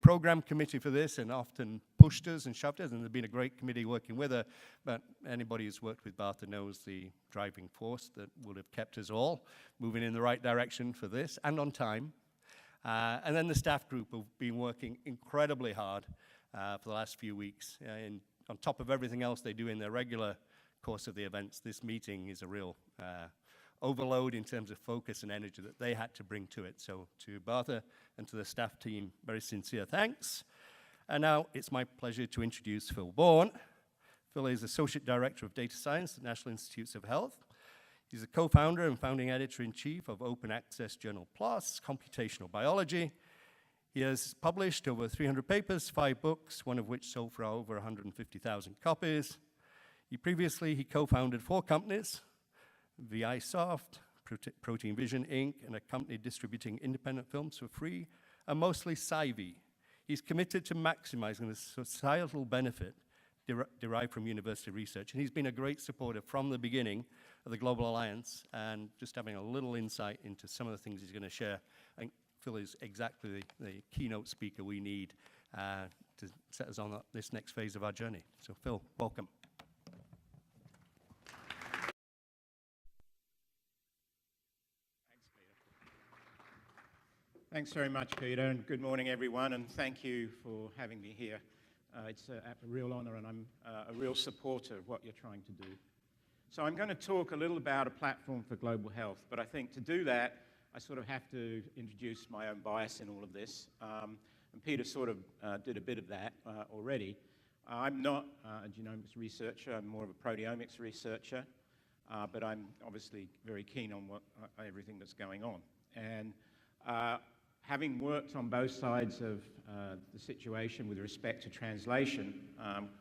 program committee for this and often pushed us and shoved us, and there's been a great committee working with her, but anybody who's worked with Bartha knows the driving force that would have kept us all moving in the right direction for this and on time. And then the staff group have been working incredibly hard for the last few weeks. On top of everything else they do in their regular course of the events, this meeting is a real overload in terms of focus and energy that they had to bring to it. So to Bartha and to the staff team, very sincere thanks. And now it's my pleasure to introduce Phil Bourne. Phil is Associate Director of Data Science at National Institutes of Health. He's a co-founder and founding editor-in-chief of Open Access Journal Plus, Computational Biology. He has published over 300 papers, 5 books, one of which sold for over 150,000 copies. He co-founded 4 companies, VISoft, Protein Vision Inc., and a company distributing independent films for free, and mostly Sci-V. He's committed to maximizing the societal benefit derived from university research, and he's been a great supporter from the beginning of the Global Alliance, and just having a little insight into some of the things he's going to share. I think Phil is exactly the keynote speaker we need to set us on this next phase of our journey. So Phil, welcome. Thanks very much, Peter, and good morning, everyone, and thank you for having me here. It's a real honor, and I'm a real supporter of what you're trying to do. So I'm going to talk a little about a platform for global health, but I think to do that, I sort of have to introduce my own bias in all of this, and Peter sort of did a bit of that already. I'm not a genomics researcher, I'm more of a proteomics researcher, but I'm obviously very keen on everything that's going on. And having worked on both sides of the situation with respect to translation,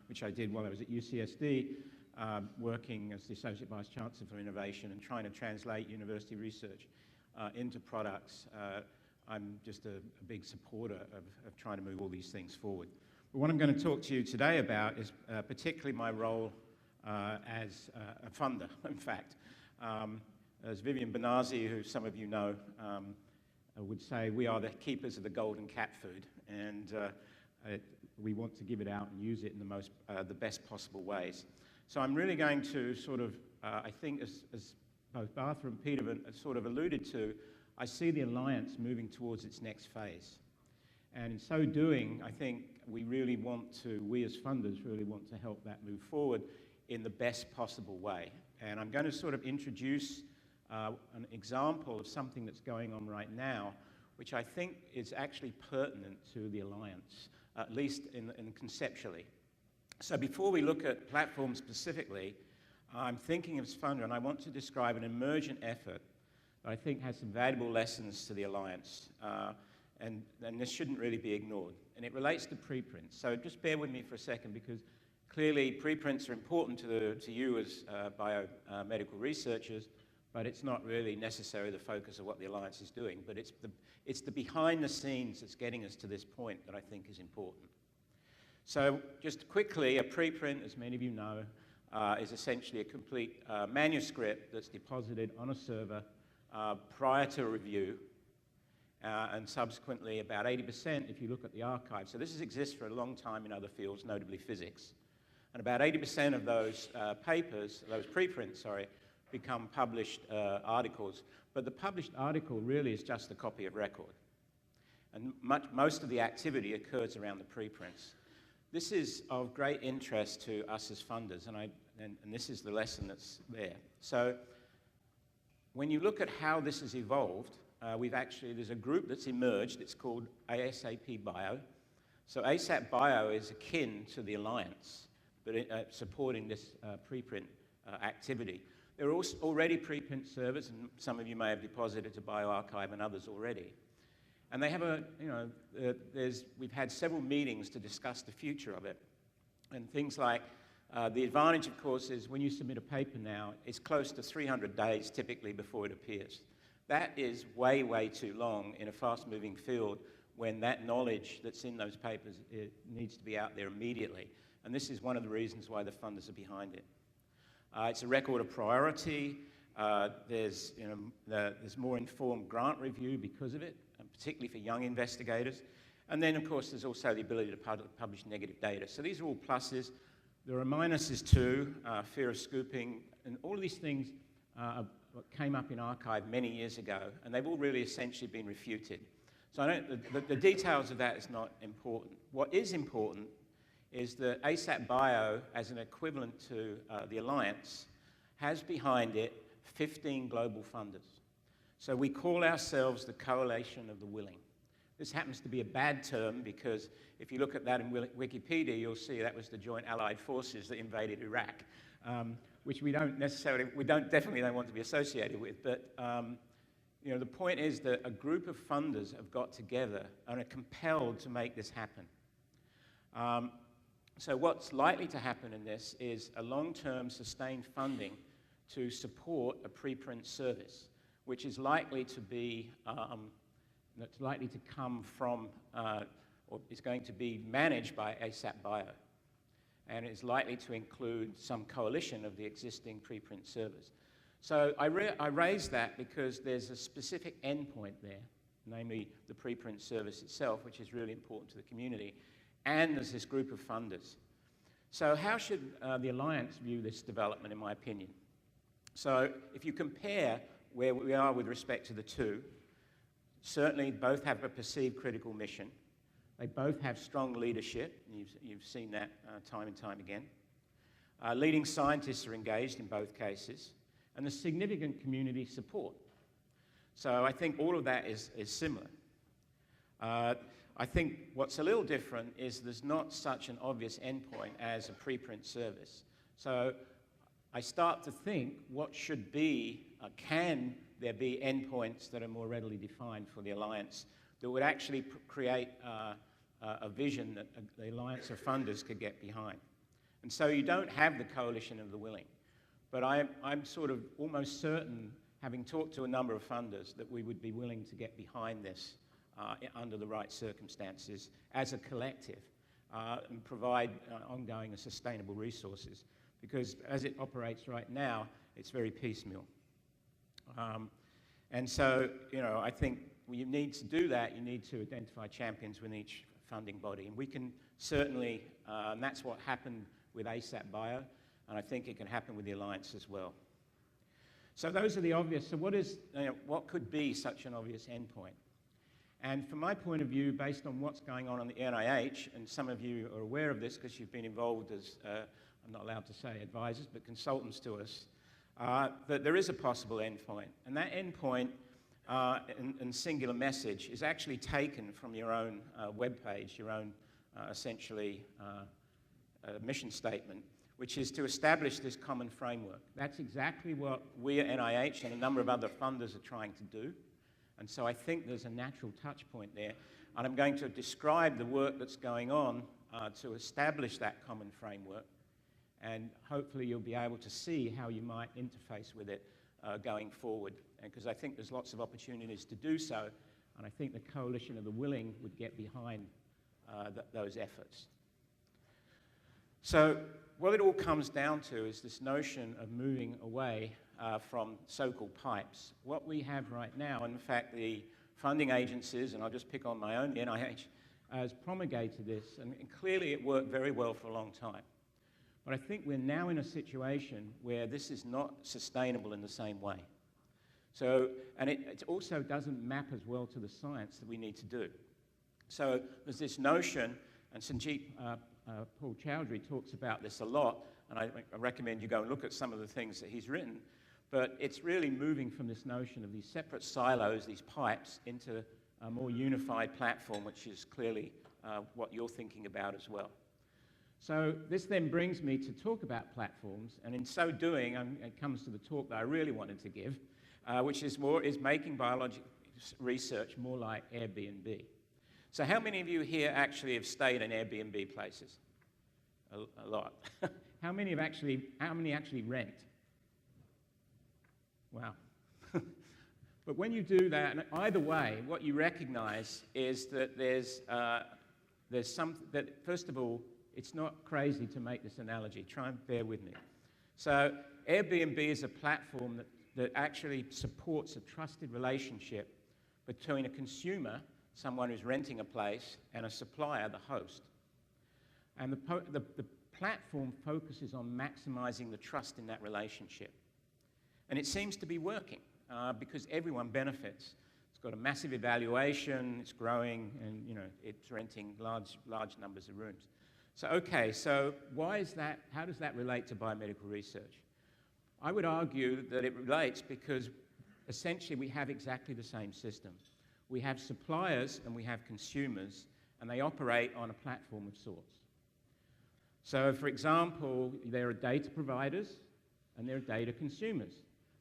which I did while I was at UCSD, working as the Associate Vice Chancellor for Innovation and trying to translate university research into products, I'm just a big supporter of trying to move all these things forward. But what I'm going to talk to you today about is particularly my role as a funder, in fact. As Vivian Benazzi, who some of you know, would say, we are the keepers of the golden cat food, and we want to give it out and use it in the best possible ways. So I'm really going to sort of, I think as both Bartha and Peter have sort of alluded to, I see the Alliance moving towards its next phase. And in so doing, I think we as funders really want to help that move forward in the best possible way. And I'm going to sort of introduce an example of something that's going on right now, which I think is actually pertinent to the Alliance, at least in conceptually. So before we look at platforms specifically, I'm thinking as funder, and I want to describe an emergent effort that I think has some valuable lessons to the Alliance, and this shouldn't really be ignored. And it relates to preprints. So just bear with me for a second, because clearly preprints are important to you as biomedical researchers, but it's not really necessarily the focus of what the Alliance is doing. But it's the behind the scenes that's getting us to this point that I think is important. So just quickly, a preprint, as many of you know, is essentially a complete manuscript that's deposited on a server prior to review, and subsequently about 80% if you look at the archive. So this has existed for a long time in other fields, notably physics. And about 80% of those preprints, become published articles. But the published article really is just a copy of record. And most of the activity occurs around the preprints. This is of great interest to us as funders, and this is the lesson that's there. So when you look at how this has evolved, there's a group that's emerged. It's called ASAP Bio. So ASAP Bio is akin to the Alliance, but supporting this preprint activity. There are also already preprint servers, and some of you may have deposited to bioRxiv and others already. And they have we've had several meetings to discuss the future of it. And things like, the advantage, of course, is when you submit a paper now, it's close to 300 days typically before it appears. That is way, way too long in a fast-moving field when that knowledge that's in those papers needs to be out there immediately. And this is one of the reasons why the funders are behind it. It's a record of priority. There's more informed grant review because of it, and particularly for young investigators. And then, of course, there's also the ability to publish negative data. So these are all pluses. There are minuses too, fear of scooping, and all of these things came up in archive many years ago, and they've all really essentially been refuted. So the details of that is not important. What is important is that ASAP Bio, as an equivalent to the Alliance, has behind it 15 global funders. So we call ourselves the Coalition of the Willing. This happens to be a bad term because if you look at that in Wikipedia, you'll see that was the Joint Allied Forces that invaded Iraq, which we definitely don't want to be associated with. But you know, the point is that a group of funders have got together and are compelled to make this happen. So what's likely to happen in this is a long-term sustained funding to support a preprint service, which is likely to be, that's likely to come from, or is going to be managed by ASAP Bio, and is likely to include some coalition of the existing preprint servers. So I raise that because there's a specific endpoint there, namely the preprint service itself, which is really important to the community, and there's this group of funders. So how should the Alliance view this development, in my opinion? So if you compare where we are with respect to the two, certainly both have a perceived critical mission. They both have strong leadership, and you've seen that time and time again. Leading scientists are engaged in both cases, and there's significant community support. So I think all of that is similar. I think what's a little different is there's not such an obvious endpoint as a preprint service. So I start to think what should be, can there be endpoints that are more readily defined for the Alliance that would actually create a vision that the Alliance of funders could get behind. And so you don't have the coalition of the willing. But I'm sort of almost certain, having talked to a number of funders, that we would be willing to get behind this under the right circumstances as a collective and provide ongoing and sustainable resources. Because as it operates right now, it's very piecemeal. And so, you know, I think you need to do that. You need to identify champions within each funding body. And we can certainly, and that's what happened with ASAP Bio, and I think it can happen with the Alliance as well. So those are the obvious. So what could be such an obvious endpoint? And from my point of view, based on what's going on the NIH, and some of you are aware of this because you've been involved as, I'm not allowed to say advisors, but consultants to us, that there is a possible endpoint. And that endpoint and singular message is actually taken from your own webpage, your own essentially mission statement, which is to establish this common framework. That's exactly what we at NIH and a number of other funders are trying to do. And so I think there's a natural touch point there. And I'm going to describe the work that's going on to establish that common framework. And hopefully you'll be able to see how you might interface with it going forward. Because I think there's lots of opportunities to do so. And I think the coalition of the willing would get behind those efforts. So what it all comes down to is this notion of moving away from so-called pipes. What we have right now, in fact, the funding agencies, and I'll just pick on my own, the NIH, has promulgated this, and clearly it worked very well for a long time. But I think we're now in a situation where this is not sustainable in the same way. So, and it also doesn't map as well to the science that we need to do. So there's this notion, and Sanjeet Paul Chowdhury talks about this a lot, and I recommend you go and look at some of the things that he's written, but it's really moving from this notion of these separate silos, these pipes, into a more unified platform, which is clearly what you're thinking about as well. So this then brings me to talk about platforms, and in so doing, it comes to the talk that I really wanted to give, which is making biological research more like Airbnb. So how many of you here actually have stayed in Airbnb places? A lot. How many actually rent? Wow. But when you do that, and either way, what you recognize is that first of all, it's not crazy to make this analogy. Try and bear with me. So Airbnb is a platform that actually supports a trusted relationship between a consumer, someone who's renting a place, and a supplier, the host. And the platform focuses on maximizing the trust in that relationship. And it seems to be working because everyone benefits. It's got a massive evaluation, it's growing, and it's renting large numbers of rooms. So, okay, so why is that? How does that relate to biomedical research? I would argue that it relates because essentially we have exactly the same system. We have suppliers and we have consumers, and they operate on a platform of sorts. So, for example, there are data providers and there are data consumers.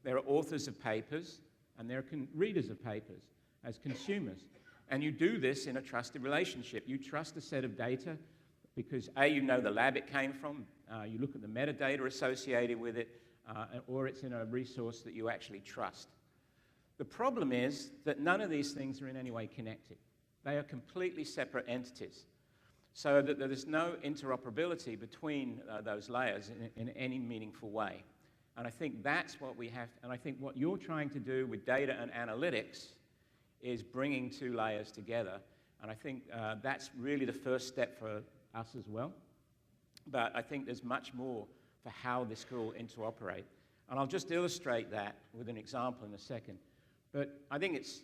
There are authors of papers and there are readers of papers as consumers. And you do this in a trusted relationship. You trust a set of data because A, you know the lab it came from, you look at the metadata associated with it, or it's in a resource that you actually trust. The problem is that none of these things are in any way connected. They are completely separate entities, so that there is no interoperability between those layers in any meaningful way. And I think that's what we have, and I think what you're trying to do with data and analytics is bringing two layers together. And I think that's really the first step for us as well. But I think there's much more for how this could all interoperate. And I'll just illustrate that with an example in a second. But I think it's,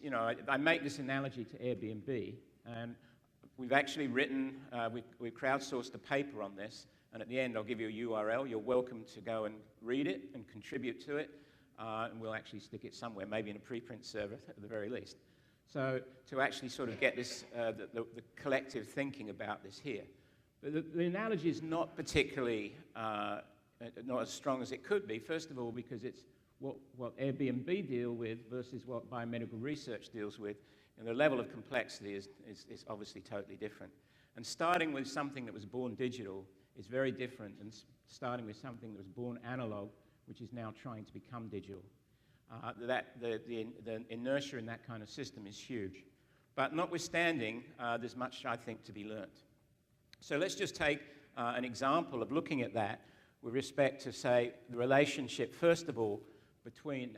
I make this analogy to Airbnb, and we've actually written, we've crowdsourced a paper on this, and at the end I'll give you a URL. You're welcome to go and read it and contribute to it, and we'll actually stick it somewhere, maybe in a preprint server at the very least. So to actually sort of get this, the collective thinking about this here. But the analogy is not particularly, not as strong as it could be, first of all because it's what Airbnb deal with versus what biomedical research deals with, and the level of complexity is obviously totally different. And starting with something that was born digital is very different than starting with something that was born analog, which is now trying to become digital. The inertia in that kind of system is huge. But notwithstanding, there's much, I think, to be learnt. So let's just take an example of looking at that with respect to, say, the relationship, first of all, between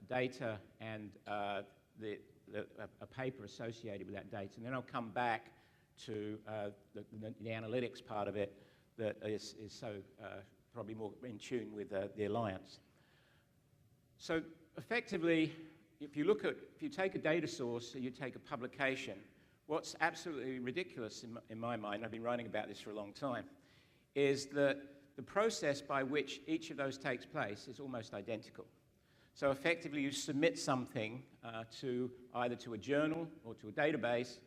data and a paper associated with that data. And then I'll come back to the analytics part of it that is so probably more in tune with the Alliance. So effectively, if you take a data source, you take a publication, what's absolutely ridiculous in my mind, I've been writing about this for a long time, is that the process by which each of those takes place is almost identical. So effectively, you submit something either to a journal or to a database.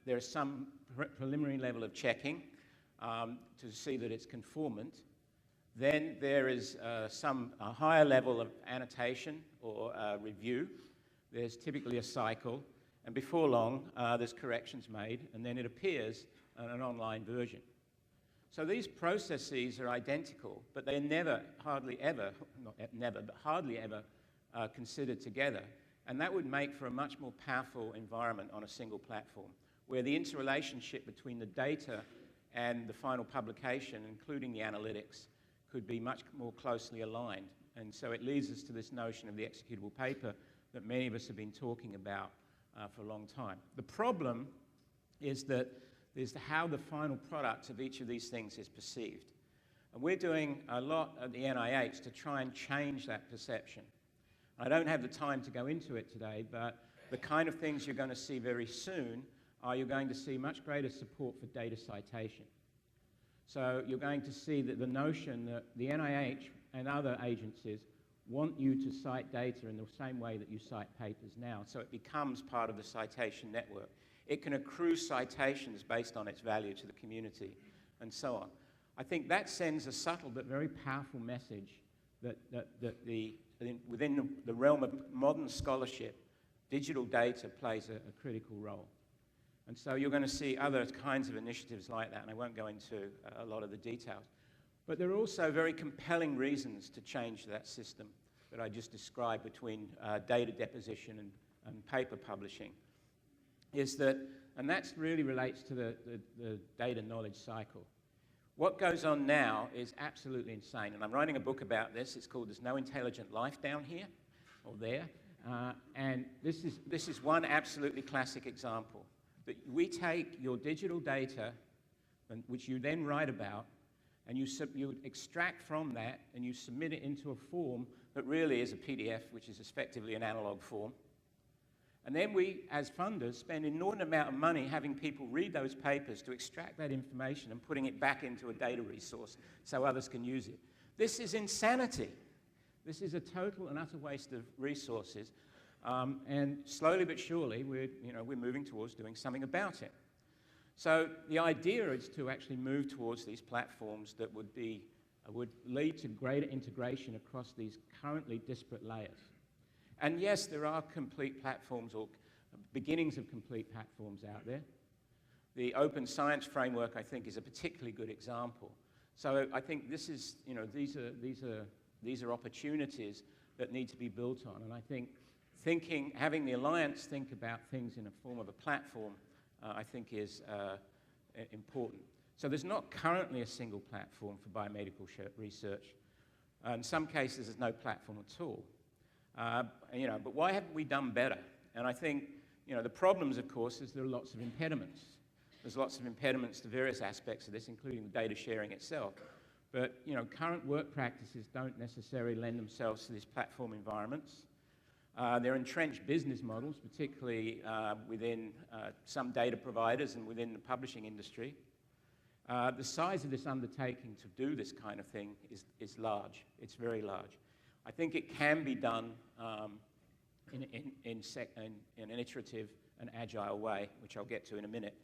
There is some preliminary level of checking to see that it's conformant. Then there is a higher level of annotation or review. There's typically a cycle. And before long, there's corrections made, and then it appears in an online version. So these processes are identical, but they're hardly ever considered together. And that would make for a much more powerful environment on a single platform, where the interrelationship between the data and the final publication, including the analytics, could be much more closely aligned. And so it leads us to this notion of the executable paper that many of us have been talking about for a long time. The problem is how the final product of each of these things is perceived. And we're doing a lot at the NIH to try and change that perception. I don't have the time to go into it today, but the kind of things you're going to see very soon are you're going to see much greater support for data citation. So you're going to see that the notion that the NIH and other agencies want you to cite data in the same way that you cite papers now, so it becomes part of the citation network. It can accrue citations based on its value to the community, and so on. I think that sends a subtle but very powerful message that within the realm of modern scholarship, digital data plays a critical role. And so you're going to see other kinds of initiatives like that, and I won't go into a lot of the details. But there are also very compelling reasons to change that system that I just described between data deposition and paper publishing. And that really relates to the data knowledge cycle. What goes on now is absolutely insane, and I'm writing a book about this. It's called There's No Intelligent Life Down Here, or There. And this is one absolutely classic example. that we take your digital data, which you then write about, and you extract from that and you submit it into a form that really is a PDF, which is effectively an analog form. And then we, as funders, spend an inordinate amount of money having people read those papers to extract that information and putting it back into a data resource so others can use it. This is insanity. This is a total and utter waste of resources. And slowly but surely, we're moving towards doing something about it. So the idea is to actually move towards these platforms that would lead to greater integration across these currently disparate layers. And yes, there are complete platforms or beginnings of complete platforms out there. The Open Science Framework, I think, is a particularly good example. So I think this is, these are opportunities that need to be built on. And I think having the Alliance think about things in a form of a platform, I think is important. So there's not currently a single platform for biomedical research. In some cases, there's no platform at all. But why haven't we done better? And I think, the problems, of course, is there are lots of impediments. There's lots of impediments to various aspects of this, including the data sharing itself. But, current work practices don't necessarily lend themselves to these platform environments. There are entrenched business models, particularly within some data providers and within the publishing industry. The size of this undertaking to do this kind of thing is large. It's very large. I think it can be done in an iterative and agile way, which I'll get to in a minute.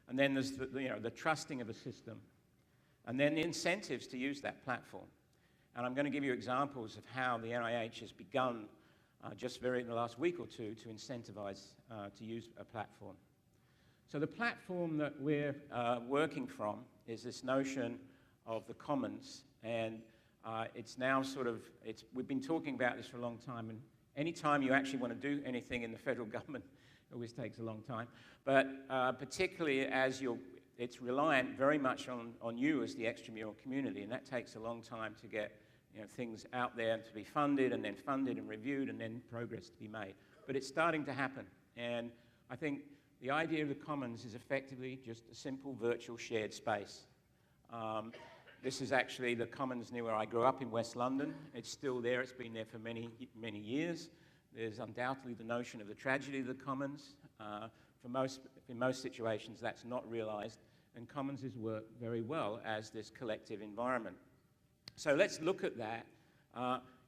And then there's the trusting of a system, and then the incentives to use that platform. And I'm going to give you examples of how the NIH has begun just in the last week or two to incentivize to use a platform. So the platform that we're working from is this notion of the commons, and it's now we've been talking about this for a long time, and any time you actually want to do anything in the federal government, it always takes a long time, but particularly as it's reliant very much on you as the extramural community, and that takes a long time to get things out there to be funded and reviewed and then progress to be made. But it's starting to happen, and I think the idea of the commons is effectively just a simple virtual shared space. This is actually the commons near where I grew up in West London. It's still there. It's been there for many, many years. There's undoubtedly the notion of the tragedy of the commons. In most situations, that's not realized, and commons work very well as this collective environment. So let's look at that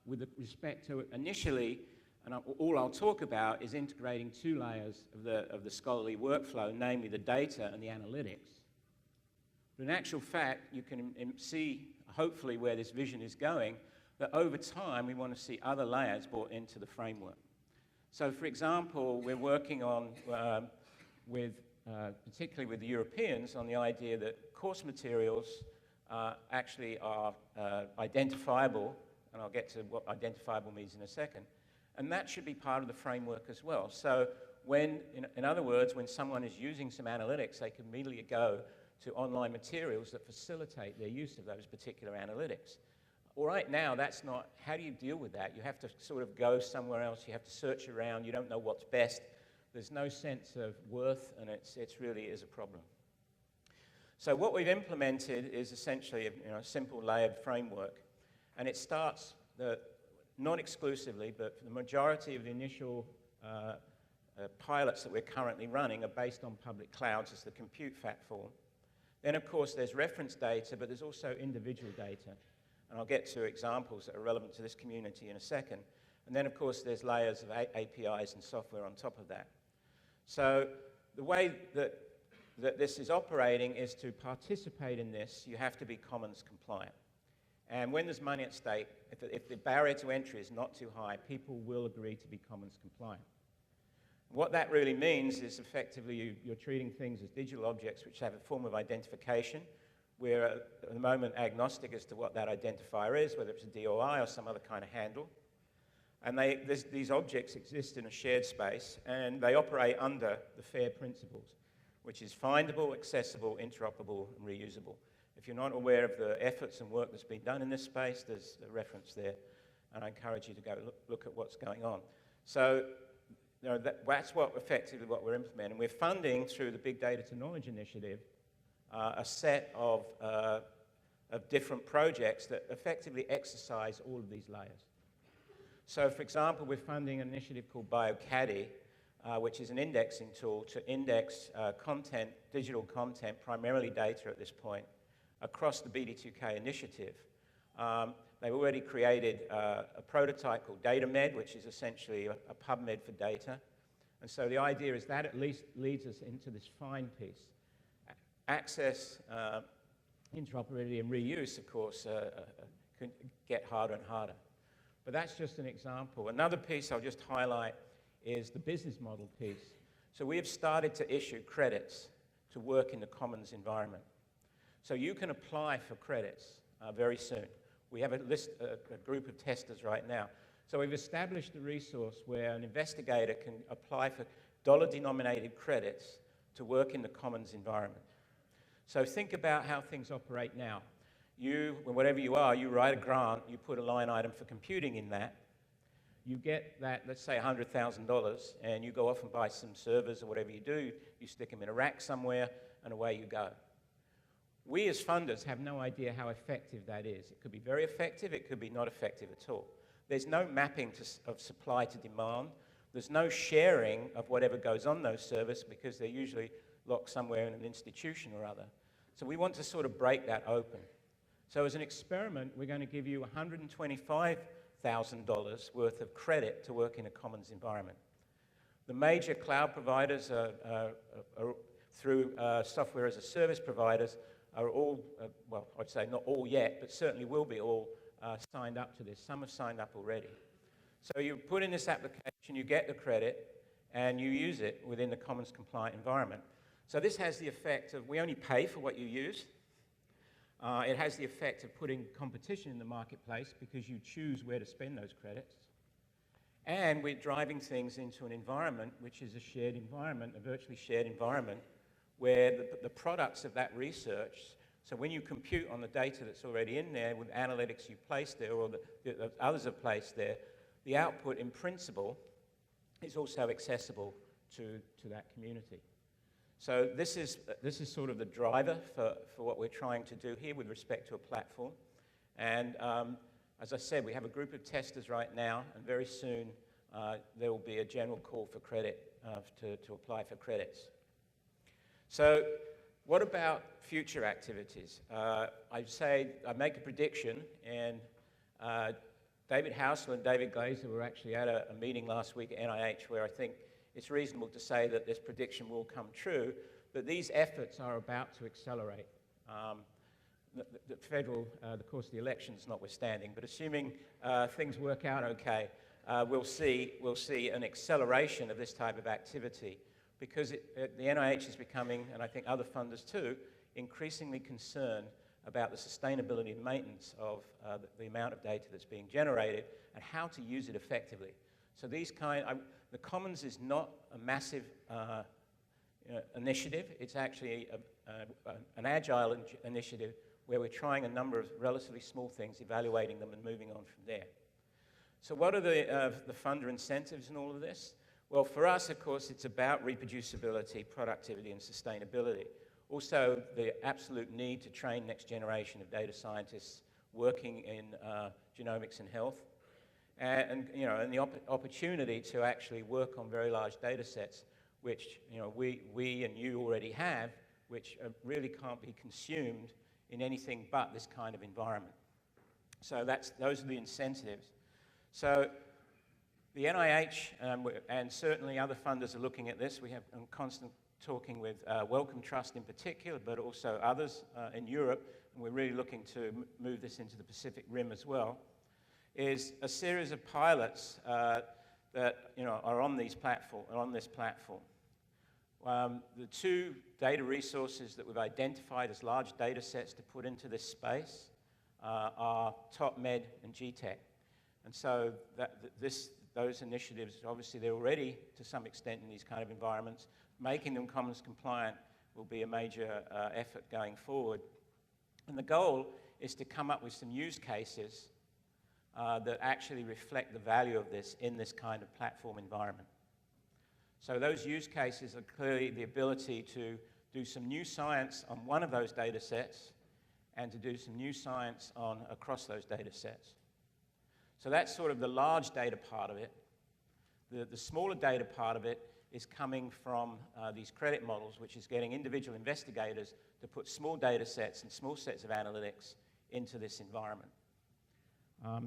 with respect to initially, and all I'll talk about is integrating two layers of the scholarly workflow, namely the data and the analytics. But in actual fact, you can see, hopefully, where this vision is going, that over time, we want to see other layers brought into the framework. So, for example, we're working on, particularly with the Europeans, on the idea that course materials actually are identifiable, and I'll get to what identifiable means in a second, and that should be part of the framework as well. So in other words, when someone is using some analytics, they can immediately go to online materials that facilitate their use of those particular analytics. Well, right now, that's not, how do you deal with that? You have to sort of go somewhere else, you have to search around, you don't know what's best, there's no sense of worth, and it really is a problem. So what we've implemented is essentially a simple layered framework, and it starts, not exclusively, but for the majority of the initial pilots that we're currently running are based on public clouds as the compute platform. Then, of course, there's reference data, but there's also individual data, and I'll get to examples that are relevant to this community in a second. And then, of course, there's layers of APIs and software on top of that. So the way that this is operating is to participate in this, you have to be commons compliant. And when there's money at stake, if the barrier to entry is not too high, people will agree to be commons compliant. What that really means is effectively you're treating things as digital objects which have a form of identification. We're at the moment agnostic as to what that identifier is, whether it's a DOI or some other kind of handle. And these objects exist in a shared space, and they operate under the FAIR principles, which is findable, accessible, interoperable, and reusable. If you're not aware of the efforts and work that's been done in this space, there's a reference there, and I encourage you to go look at what's going on. So that's effectively what we're implementing. We're funding through the Big Data to Knowledge Initiative a set of different projects that effectively exercise all of these layers. So, for example, we're funding an initiative called BioCaddy, which is an indexing tool to index content, digital content, primarily data at this point, across the BD2K initiative. They've already created a prototype called DataMed, which is essentially a PubMed for data. And so the idea is that at least leads us into this fine piece. Access, interoperability, and reuse, of course, can get harder and harder. But that's just an example. Another piece I'll just highlight is the business model piece. So we have started to issue credits to work in the Commons environment. So you can apply for credits very soon. We have a group of testers right now. So we've established a resource where an investigator can apply for dollar-denominated credits to work in the Commons environment. So think about how things operate now. You, whatever you are, you write a grant, you put a line item for computing in that, you get that, let's say $100,000, and you go off and buy some servers or whatever you do, you stick them in a rack somewhere, and away you go. We as funders have no idea how effective that is. It could be very effective, it could be not effective at all. There's no mapping of supply to demand. There's no sharing of whatever goes on those servers because they're usually locked somewhere in an institution or other. So we want to sort of break that open. So as an experiment, we're going to give you $125,000 worth of credit to work in a Commons environment. The major cloud providers through software as a service providers are all, well, I'd say not all yet, but certainly will be all signed up to this. Some have signed up already. So you put in this application, you get the credit, and you use it within the Commons compliant environment. So this has the effect of we only pay for what you use. It has the effect of putting competition in the marketplace because you choose where to spend those credits. And we're driving things into an environment which is a shared environment, a virtually shared environment, where the products of that research, so when you compute on the data that's already in there with analytics you placed there or that others have placed there, the output in principle is also accessible to that community. So this is sort of the driver for what we're trying to do here with respect to a platform. And as I said, we have a group of testers right now, and very soon there will be a general call for credit, to apply for credits. So what about future activities? I make a prediction, and David Housel and David Glazer were actually at a meeting last week at NIH where I think it's reasonable to say that this prediction will come true, that these efforts are about to accelerate. The federal, of course, the elections notwithstanding, but assuming things work out okay, we'll see an acceleration of this type of activity because the NIH is becoming, and I think other funders too, increasingly concerned about the sustainability and maintenance of the amount of data that's being generated and how to use it effectively. So the Commons is not a massive initiative. It's actually an agile initiative where we're trying a number of relatively small things, evaluating them and moving on from there. So what are the funder incentives in all of this? Well, for us, of course, it's about reproducibility, productivity, and sustainability. Also, the absolute need to train next generation of data scientists working in genomics and health. And the opportunity to actually work on very large data sets, which we and you already have, which really can't be consumed in anything but this kind of environment. So those are the incentives. So the NIH and certainly other funders are looking at this. We have constant talking with Wellcome Trust in particular, but also others in Europe, and we're really looking to move this into the Pacific Rim as well. Is a series of pilots that are on this platform. The two data resources that we've identified as large data sets to put into this space are TopMed and GTech. And so those initiatives, obviously they're already to some extent in these kind of environments. Making them Commons compliant will be a major effort going forward. And the goal is to come up with some use cases that actually reflect the value of this in this kind of platform environment. So those use cases are clearly the ability to do some new science on one of those data sets and to do some new science across those data sets. So that's sort of the large data part of it. The smaller data part of it is coming from these credit models, which is getting individual investigators to put small data sets and small sets of analytics into this environment.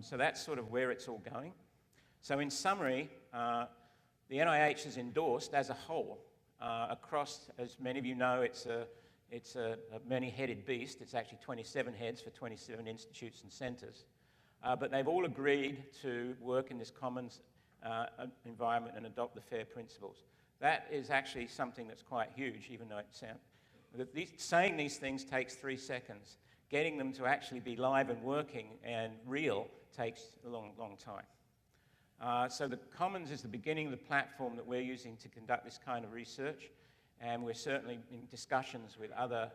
So that's sort of where it's all going. So in summary, the NIH has endorsed as a whole across, as many of you know, it's a many-headed beast. It's actually 27 heads for 27 institutes and centers. But they've all agreed to work in this commons environment and adopt the FAIR principles. That is actually something that's quite huge, even though it sounds... Saying these things takes 3 seconds. Getting them to actually be live and working and real takes a long, long time. So the Commons is the beginning of the platform that we're using to conduct this kind of research, and we're certainly in discussions with other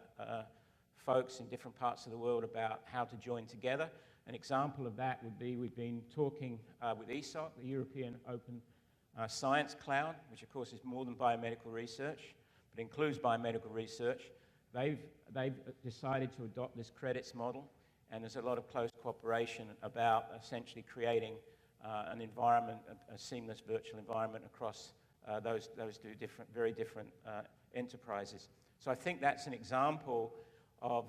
folks in different parts of the world about how to join together. An example of that would be we've been talking with ESOC, the European Open Science Cloud, which of course is more than biomedical research, but includes biomedical research. They've decided to adopt this credits model, and there's a lot of close cooperation about essentially creating an environment, a seamless virtual environment across those two very different enterprises. So I think that's an example of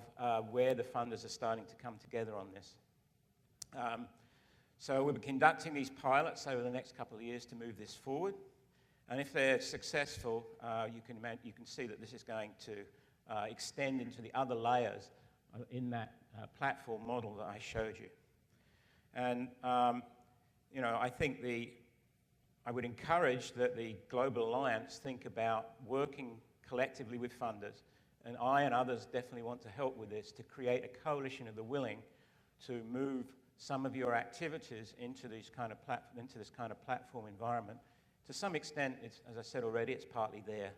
where the funders are starting to come together on this. So we'll be conducting these pilots over the next couple of years to move this forward. And if they're successful, you can see that this is going to extend into the other layers in that platform model that I showed you. And you know, I think I would encourage that the Global Alliance think about working collectively with funders, and I and others definitely want to help with this, to create a coalition of the willing to move some of your activities into this kind of platform environment. To some extent, as I said already, it's partly there,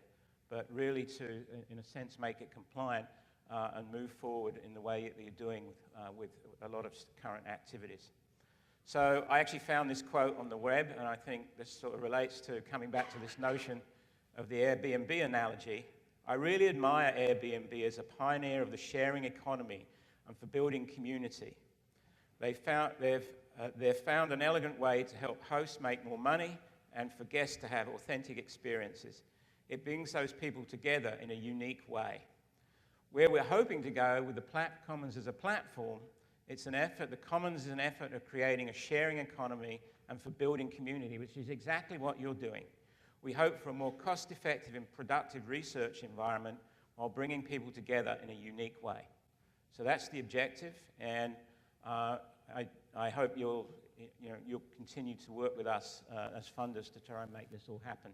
but really to, in a sense, make it compliant and move forward in the way that you're doing with a lot of current activities. So I actually found this quote on the web, and I think this sort of relates to coming back to this notion of the Airbnb analogy. I really admire Airbnb as a pioneer of the sharing economy and for building community. They've found an elegant way to help hosts make more money and for guests to have authentic experiences. It brings those people together in a unique way. Where we're hoping to go with the Commons as a platform, it's an effort, the Commons is an effort of creating a sharing economy and for building community, which is exactly what you're doing. We hope for a more cost-effective and productive research environment while bringing people together in a unique way. So that's the objective, and I hope you'll continue to work with us as funders to try and make this all happen.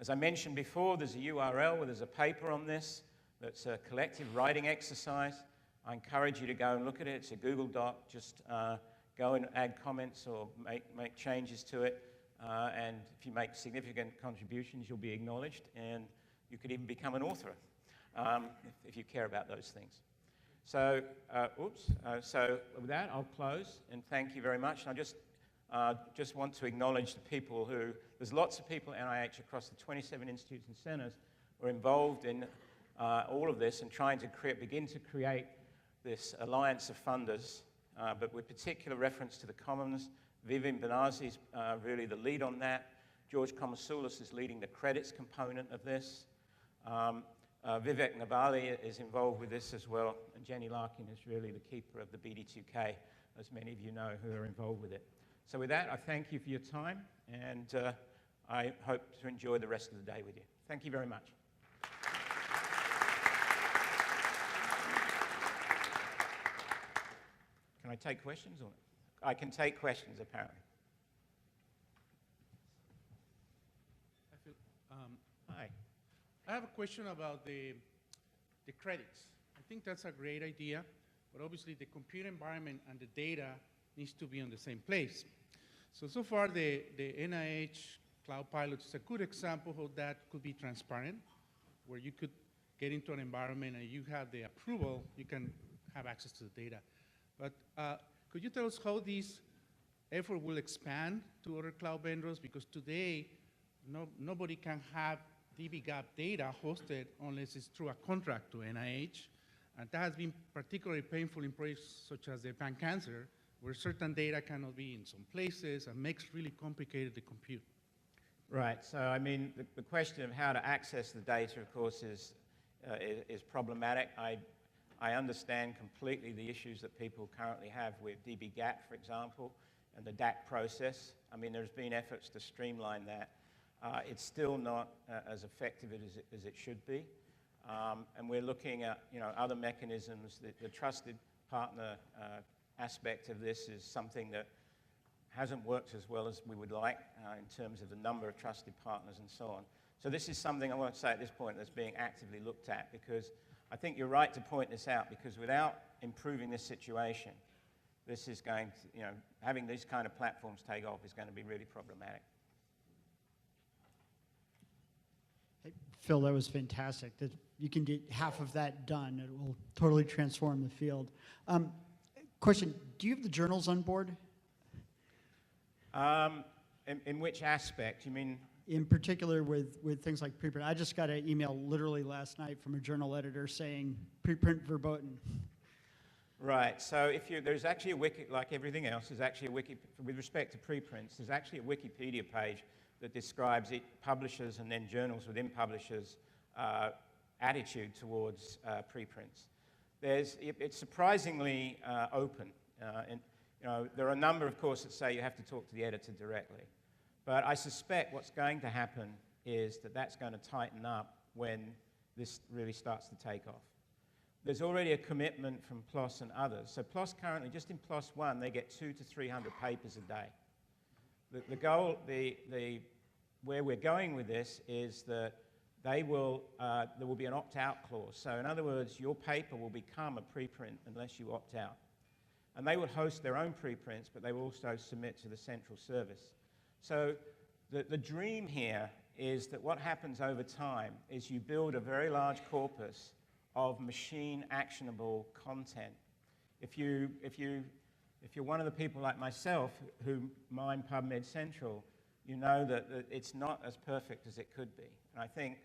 As I mentioned before, there's a URL where there's a paper on this that's a collective writing exercise. I encourage you to go and look at it. It's a Google Doc. Just go and add comments or make changes to it. And if you make significant contributions, you'll be acknowledged, and you could even become an author if you care about those things. So, so with that, I'll close, and thank you very much. And I just want to acknowledge the people there's lots of people at NIH across the 27 institutes and centers who are involved in all of this and trying to begin to create this alliance of funders, but with particular reference to the Commons. Vivian Benazzi is really the lead on that. George Komosoulis is leading the credits component of this. Vivek Navali is involved with this as well, and Jenny Larkin is really the keeper of the BD2K, as many of you know who are involved with it. So with that, I thank you for your time, and I hope to enjoy the rest of the day with you. Thank you very much. Can I take questions? Or I can take questions, apparently. Hi. I have a question about the credits. I think that's a great idea, but obviously the computer environment and the data needs to be on the same place. So far the NIH Cloud Pilot is a good example of that could be transparent, where you could get into an environment and you have the approval, you can have access to the data. But could you tell us how this effort will expand to other cloud vendors? Because today, nobody can have dbGaP data hosted unless it's through a contract to NIH. And that has been particularly painful in projects such as the pan-cancer, where certain data cannot be in some places and makes really complicated the compute. Right, so I mean, the question of how to access the data, of course, is problematic. I understand completely the issues that people currently have with dbGaP, for example, and the DAC process. I mean, there's been efforts to streamline that. It's still not as effective as it should be. And we're looking at, other mechanisms. The trusted partner aspect of this is something that hasn't worked as well as we would like in terms of the number of trusted partners and so on. So this is something I want to say at this point that's being actively looked at, because I think you're right to point this out, because without improving this situation, this is going to, having these kind of platforms take off is going to be really problematic. Hey, Phil, that was fantastic. That you can get half of that done. It will totally transform the field. Question, do you have the journals on board? In which aspect? You mean? In particular with things like preprint. I just got an email literally last night from a journal editor saying preprint verboten. Right, so there's actually a wiki, like everything else, there's actually a wiki, with respect to preprints, there's actually a Wikipedia page that describes publishers and then journals within publishers' attitude towards preprints. It's surprisingly open. There are a number, of course, that say you have to talk to the editor directly. But I suspect what's going to happen is that that's going to tighten up when this really starts to take off. There's already a commitment from PLOS and others. So PLOS currently, just in PLOS 1, they get 200 to 300 papers a day. The goal, where we're going with this is that there will be an opt-out clause. So in other words, your paper will become a preprint unless you opt out. And they will host their own preprints, but they will also submit to the central service. So the dream here is that what happens over time is you build a very large corpus of machine actionable content. If you're one of the people like myself who mine PubMed Central, you know that it's not as perfect as it could be. And I think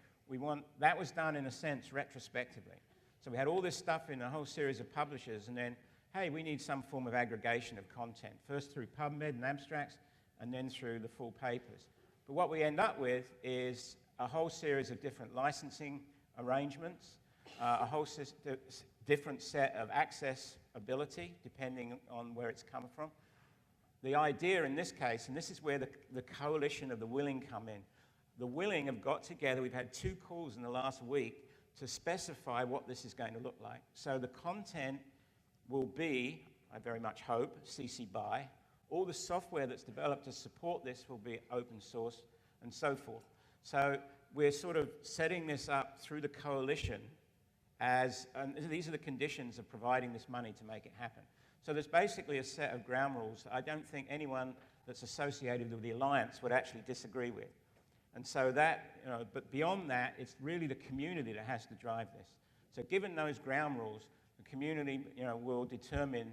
that was done in a sense retrospectively. So we had all this stuff in a whole series of publishers, and then, hey, we need some form of aggregation of content, first through PubMed and abstracts, and then through the full papers. But what we end up with is a whole series of different licensing arrangements, a whole different set of accessibility, depending on where it's come from. The idea in this case, and this is where the coalition of the willing come in, the willing have got together, we've had 2 calls in the last week to specify what this is going to look like. So the content will be, I very much hope, CC BY. All the software that's developed to support this will be open source, and so forth. So we're sort of setting this up through the coalition and these are the conditions of providing this money to make it happen. So there's basically a set of ground rules that I don't think anyone that's associated with the Alliance would actually disagree with. And so but beyond that, it's really the community that has to drive this. So given those ground rules, the community, will determine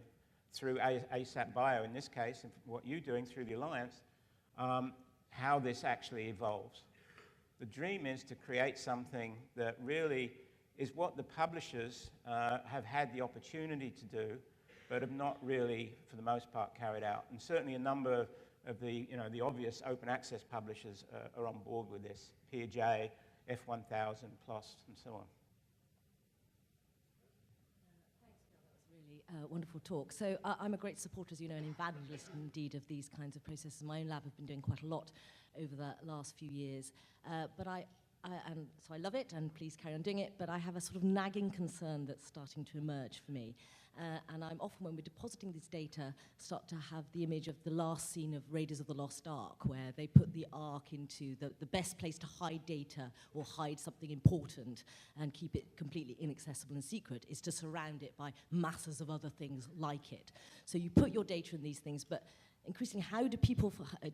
through ASAP Bio, in this case, and what you're doing through the Alliance, how this actually evolves. The dream is to create something that really is what the publishers have had the opportunity to do, but have not really, for the most part, carried out. And certainly a number of the obvious open access publishers are on board with this, PeerJ, F1000, PLOS, and so on. Wonderful talk. So I'm a great supporter, as you know, and evangelist indeed of these kinds of processes. My own lab have been doing quite a lot over the last few years. And so I love it, and please carry on doing it, but I have a sort of nagging concern that's starting to emerge for me. And I'm often, when we're depositing this data, start to have the image of the last scene of Raiders of the Lost Ark, where they put the Ark into the best place to hide data or hide something important and keep it completely inaccessible and secret is to surround it by masses of other things like it. So you put your data in these things, but increasingly, how do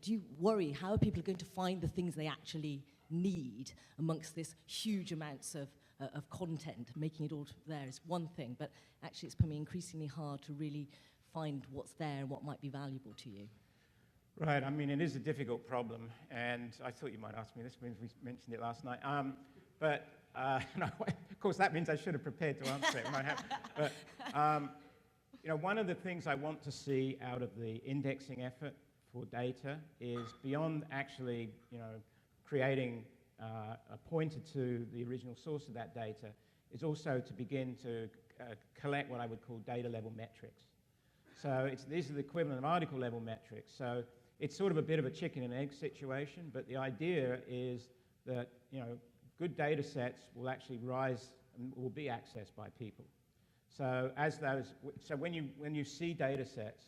you worry, how are people going to find the things they actually need amongst this huge amounts of content? Making it all there is one thing, but actually it's becoming increasingly hard to really find what's there and what might be valuable to you. Right, I mean, it is a difficult problem, and I thought you might ask me this when we mentioned it last night. No, of course, that means I should have prepared to answer it when I have. But, you know, one of the things I want to see out of the indexing effort for data is beyond actually, you know, creating a pointer to the original source of that data, is also to begin to collect what I would call data level metrics. So these are the equivalent of article level metrics. So it's sort of a bit of a chicken and egg situation, but the idea is that, you know, good data sets will actually rise and will be accessed by people. So when you see data sets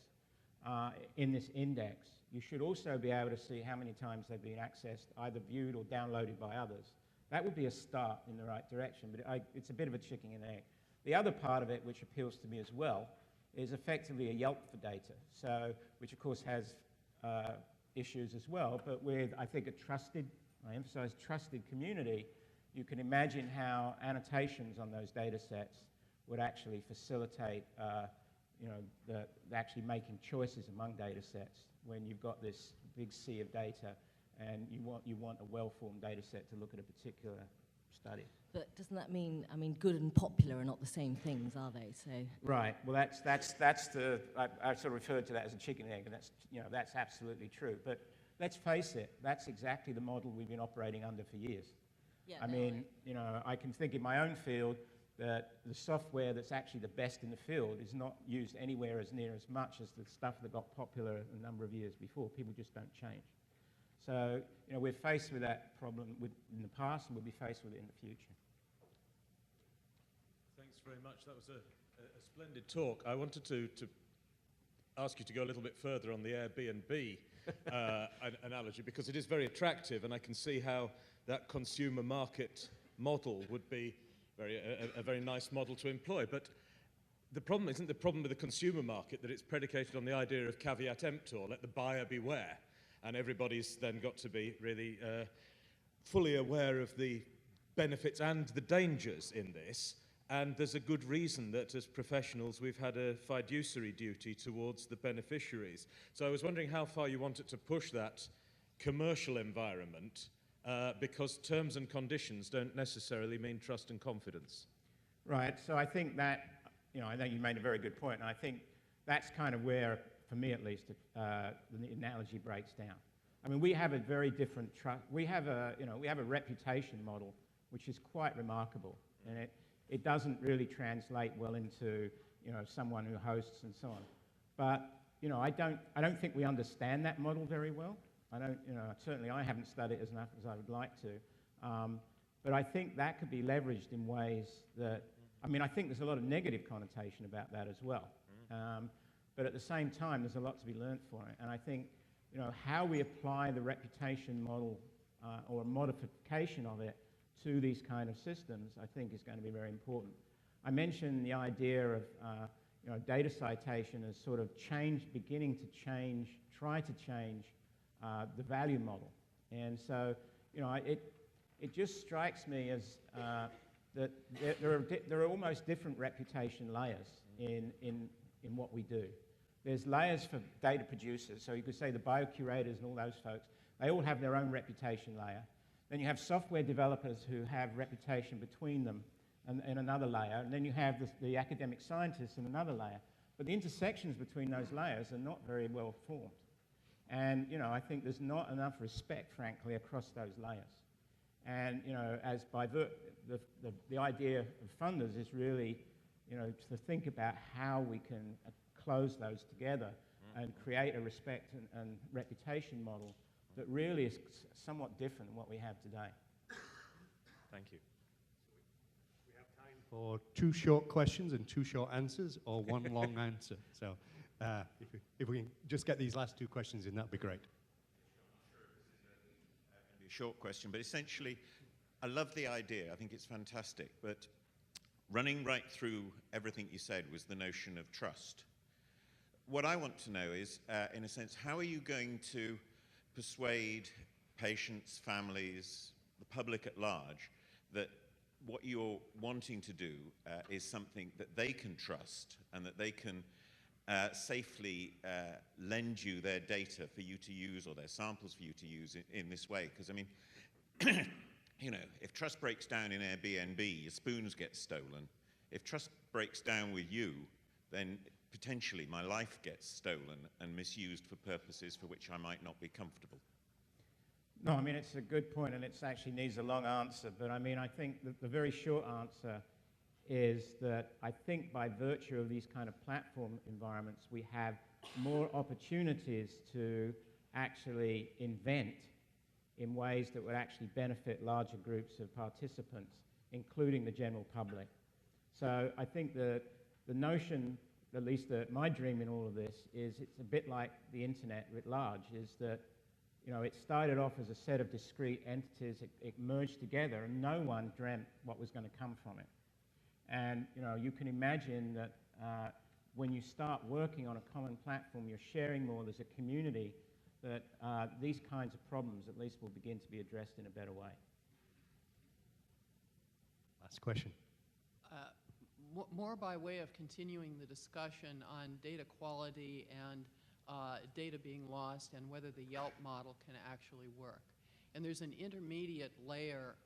in this index, you should also be able to see how many times they've been accessed, either viewed or downloaded by others. That would be a start in the right direction, but it's a bit of a chicken and egg. The other part of it, which appeals to me as well, is effectively a Yelp for data, so, which of course has issues as well, but with, I think, a trusted, I emphasize trusted community, you can imagine how annotations on those data sets would actually facilitate you know, actually making choices among data sets when you've got this big sea of data and you want a well-formed data set to look at a particular study. But doesn't that mean, I mean, good and popular are not the same things, are they? So Right. Well, that's the I sort of referred to that as a chicken and egg, and that's, you know, that's absolutely true. But let's face it, that's exactly the model we've been operating under for years. yeah, I mean, you know, I can think in my own field that the software that's actually the best in the field is not used anywhere as near as much as the stuff that got popular a number of years before. People just don't change. So, you know, we're faced with that problem in the past, and we'll be faced with it in the future. Thanks very much. That was a splendid talk. I wanted to ask you to go a little bit further on the Airbnb analogy, because it is very attractive, and I can see how that consumer market model would be a very nice model to employ. But the problem isn't the problem with the consumer market that it's predicated on the idea of caveat emptor, let the buyer beware, and everybody's then got to be really fully aware of the benefits and the dangers in this. And there's a good reason that as professionals we've had a fiduciary duty towards the beneficiaries. So I was wondering how far you wanted to push that commercial environment, because terms and conditions don't necessarily mean trust and confidence. Right. So I think that, you know, I know you made a very good point, and I think that's kind of where, for me at least, the analogy breaks down. I mean, we have a very different we have a reputation model which is quite remarkable, and it doesn't really translate well into, you know, someone who hosts and so on. But, you know, I don't think we understand that model very well. Certainly I haven't studied it as enough as I would like to. But I think that could be leveraged in ways that, I mean, I think there's a lot of negative connotation about that as well. But at the same time, there's a lot to be learned for it. And I think, you know, how we apply the reputation model or a modification of it to these kind of systems, I think is going to be very important. I mentioned the idea of you know, data citation as sort of beginning to try to change the value model. And so, you know, it just strikes me as that there are almost different reputation layers in what we do. There's layers for data producers, so you could say the biocurators and all those folks, they all have their own reputation layer. Then you have software developers who have reputation between them and another layer, and then you have the academic scientists in another layer. But the intersections between those layers are not very well formed. And, you know, I think there's not enough respect, frankly, across those layers. And, you know, as by the idea of funders is really, you know, to think about how we can close those together and create a respect and reputation model that really is somewhat different than what we have today. Thank you. We have time for 2 short questions and 2 short answers, or 1 long answer. So if we can just get these last 2 questions in, that'd be great. Sure, this is going to be a short question, but essentially, I love the idea. I think it's fantastic. But running right through everything you said was the notion of trust. What I want to know is, in a sense, how are you going to persuade patients, families, the public at large, that what you're wanting to do is something that they can trust and that they can safely lend you their data for you to use, or their samples for you to use in this way. Because, I mean, you know, if trust breaks down in Airbnb, your spoons get stolen. If trust breaks down with you, then potentially my life gets stolen and misused for purposes for which I might not be comfortable. No, I mean, it's a good point, and it actually needs a long answer. But I mean, I think that the very short answer is that I think by virtue of these kind of platform environments, we have more opportunities to actually invent in ways that would actually benefit larger groups of participants, including the general public. So I think that the notion, at least my dream in all of this, is it's a bit like the internet writ large, is that, you know, it started off as a set of discrete entities, it merged together, and no one dreamt what was going to come from it. And, you know, you can imagine that when you start working on a common platform, you're sharing more, there's a community, that these kinds of problems at least will begin to be addressed in a better way. Last question. More by way of continuing the discussion on data quality and data being lost and whether the Yelp model can actually work. And there's an intermediate layer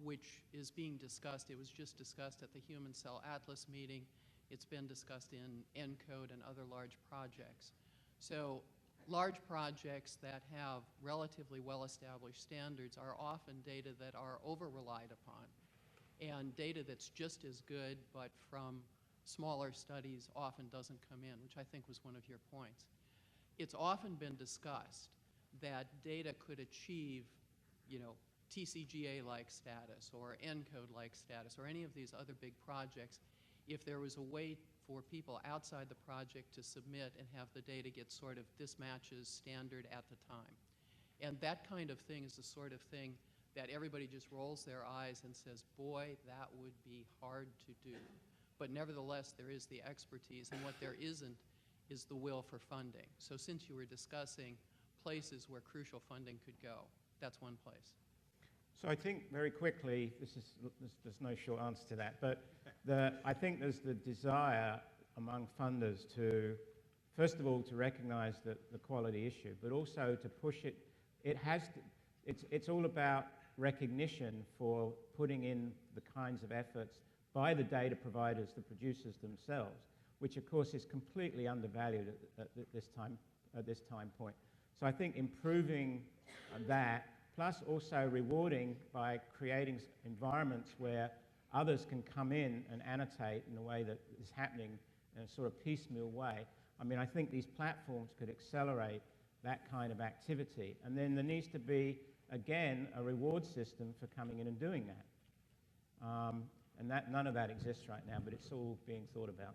which is being discussed. It was just discussed at the Human Cell Atlas meeting. It's been discussed in ENCODE and other large projects. So large projects that have relatively well-established standards are often data that are over-relied upon, and data that's just as good but from smaller studies often doesn't come in, which I think was one of your points. It's often been discussed that data could achieve, you know, TCGA-like status or ENCODE-like status or any of these other big projects if there was a way for people outside the project to submit and have the data get sort of this matches standard at the time. And that kind of thing is the sort of thing that everybody just rolls their eyes and says, boy, that would be hard to do. But nevertheless, there is the expertise, and what there isn't is the will for funding. So since you were discussing places where crucial funding could go, that's one place. So I think very quickly, there's no short answer to that, but I think there's the desire among funders to, first of all, to recognize the quality issue, but also to push it. It's all about recognition for putting in the kinds of efforts by the data providers, the producers themselves, which of course is completely undervalued at this time point. So I think improving that, plus also rewarding by creating environments where others can come in and annotate in a way that is happening in a sort of piecemeal way. I mean, I think these platforms could accelerate that kind of activity. And then there needs to be, again, a reward system for coming in and doing that. And none of that exists right now, but it's all being thought about.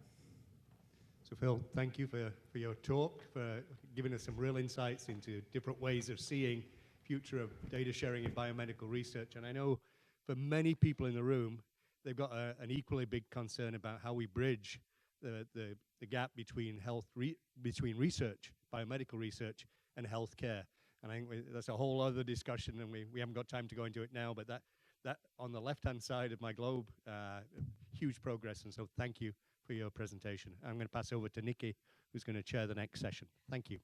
So Phil, thank you for your talk, for giving us some real insights into different ways of seeing future of data sharing in biomedical research. And I know for many people in the room, they've got an equally big concern about how we bridge the gap between between research, biomedical research, and healthcare. And I think that's a whole other discussion, and we haven't got time to go into it now, but that on the left-hand side of my globe, huge progress, and so thank you for your presentation. I'm going to pass over to Nikki, who's going to chair the next session. Thank you.